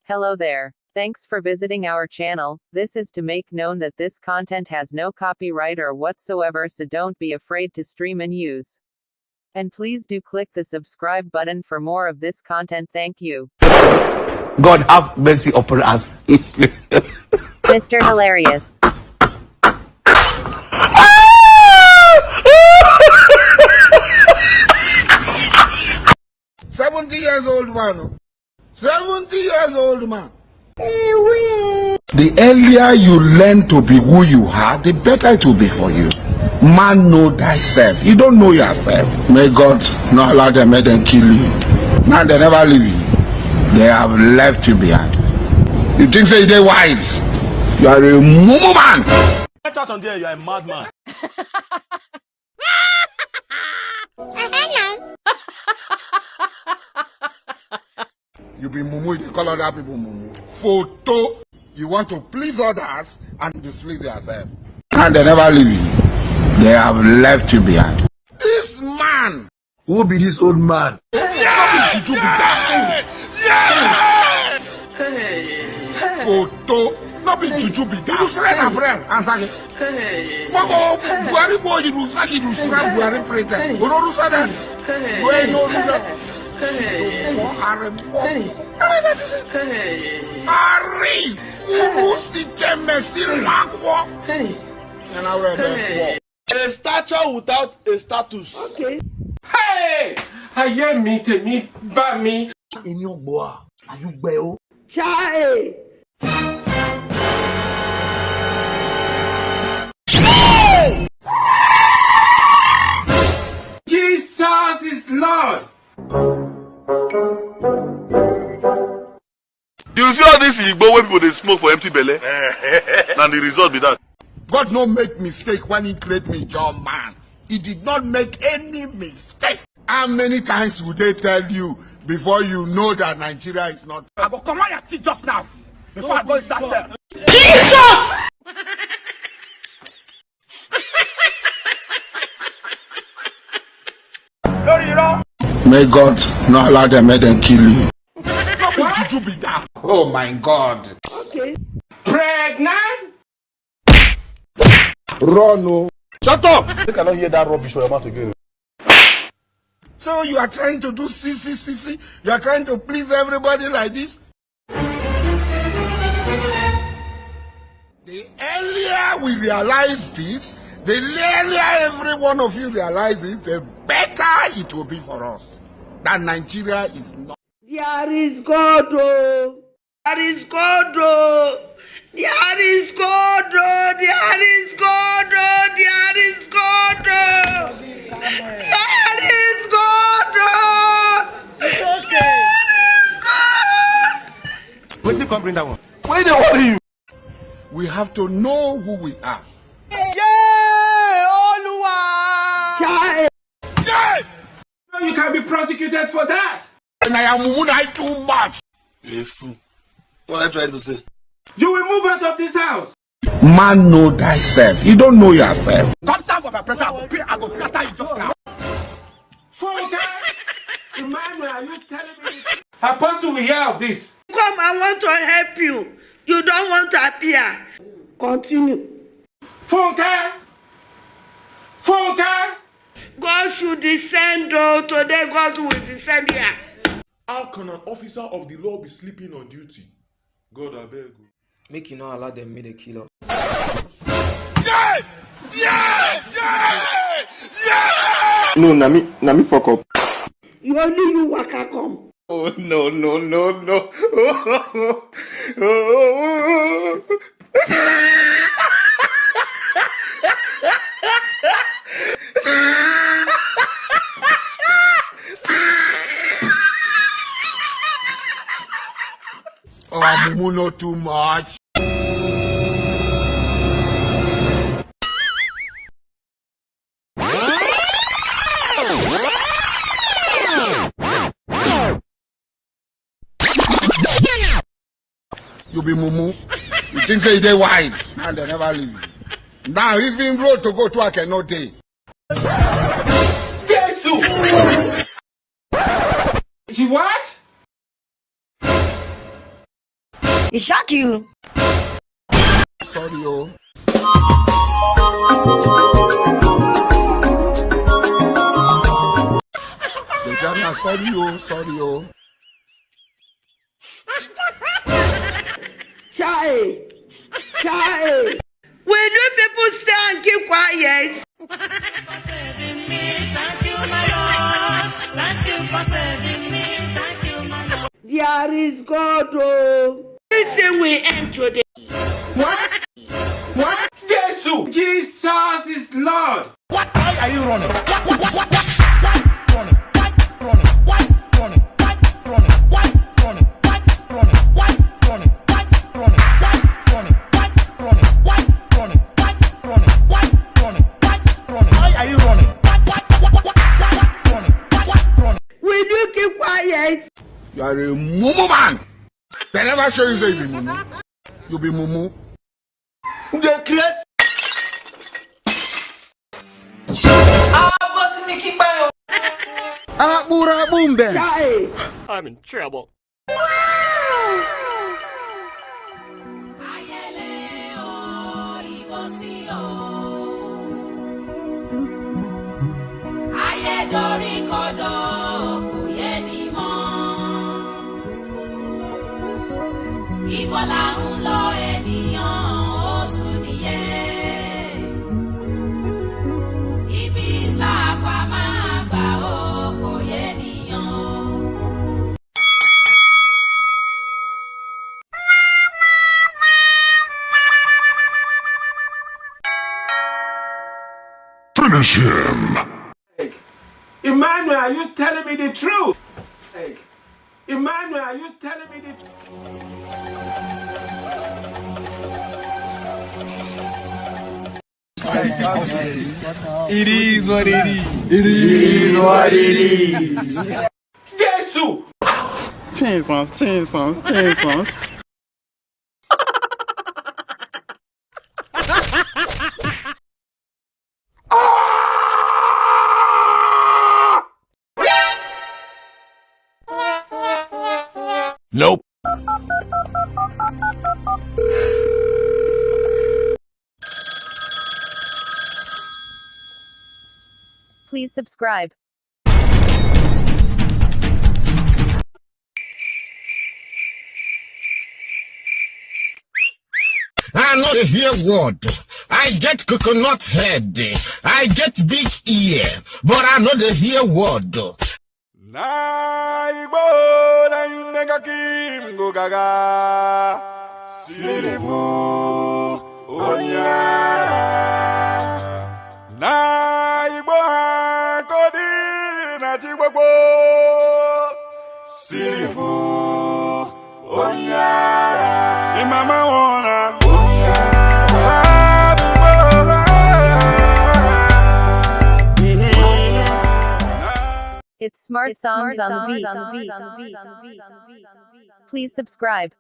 Hello there. Thanks for visiting our channel. This is to make known that this content has no copyright or whatsoever, so don't be afraid to stream and use. And please do click the subscribe button for more of this content. Thank you. God have mercy upon us. Mr. Hilarious. 70 years old man. 70 years old man. The earlier you learn to be who you are, the better it will be for you. Man, know thyself. You don't know yourself. May God not allow them, make them kill you. Now they never leave you. They have left you behind. You think say they wise? You are a mumu man. Get out on there, you are a madman. You be mumu, they call other people mumu. Photo. You want to please others and displease yourself. And they never leave you. They have left you behind. This man. Who be this old man? Yes! Yes! Photo. Not be juju be that. You friend and friend. Answer it. Mama, Buhari boy, you saki, you friend Buhari pretend. You don't do that. Wait, no, Harry, who si Messi lakwa? And I read that. A stature without a status. Okay. Hey! Aye mi tèmi bá mi. Èmi ò gbọ́ à. Àyùgbẹ́ o. Chai! Jesus is Lord. You see all this Igbo when people they smoke for empty belly? And the result be that. God no make mistake when he create me young man. He did not make any mistake. How many times would they tell you before you know that Nigeria is not? I go come on your teeth just now before I go inside cell. Jesus! May God not allow them, make them kill you. What would you be that? Oh my God. Okay. Pregnant? Run. Shut up! You cannot hear that rubbish from your mouth again. So you are trying to do CC. You are trying to please everybody like this? The earlier we realize this, the earlier every one of you realizes, the better it will be for us. That Nigeria is not. There is God, oh. There is God, oh. There is God, oh. There is God, oh. There is God, oh. There is God, oh. It's okay. Wait till you come bring that one. Why they worry you? We have to know who we are. Chai! Yeah! You can be prosecuted for that. And I am Munai too much. You're a fool. What are you trying to say? You will move out of this house. Man, know thyself. You don't know yourself. Come stand for my presence. I go scatter you just now. Emmanuel, are you telling me? Apostle, we hear of this. Come, I want to help you. You don't want to appear. Continue. Funke! God should descend, oh, today God will descend here. How can an officer of the law be sleeping on duty? God, I beg you. Make you not allow them make a killer. Yeah! No, Nami fuck up. You only you waka come. Oh, no. Oh, Mumu, not too much. You be Mumu. You think say they wise and they never leave you. Now even road to go to I cannot take. She what? It shock you. Sorry, oh. Sorry, oh. Chai. When do people stay and keep quiet? There is God, oh. Listen, we end today. What? Jesus is Lord. Why are you running? Will you keep quiet? You are a mumu man. They never show you say you be mumu. You be mumu. The Christ. Chai. I'm in trouble. Dorí kodò kò yé ni mọ́. Ibo là ń lọ ènìyàn ó sùn nìyẹn. Ibi sáàpà máa gbà ó kò yé nìyàn. Finish him. Emmanuel, are you telling me the truth? Hey, Emmanuel, are you telling me the truth? It is what it is. It is what it is. Jesus! Jesus. Nope. Please subscribe. I know the hear word. I get coconut head. I get big ear. But I know the hear word. Na igbo na nega kim go gaga. Sirifu onyara. Na igbo ha kodi na chigbogbo. Sirifu onyara. Imama wona It's smart songs on the beat. Please subscribe.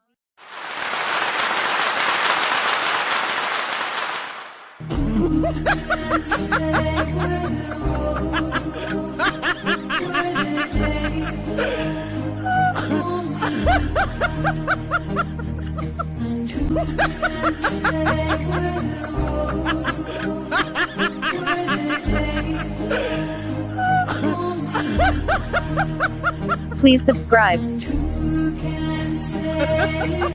Please subscribe.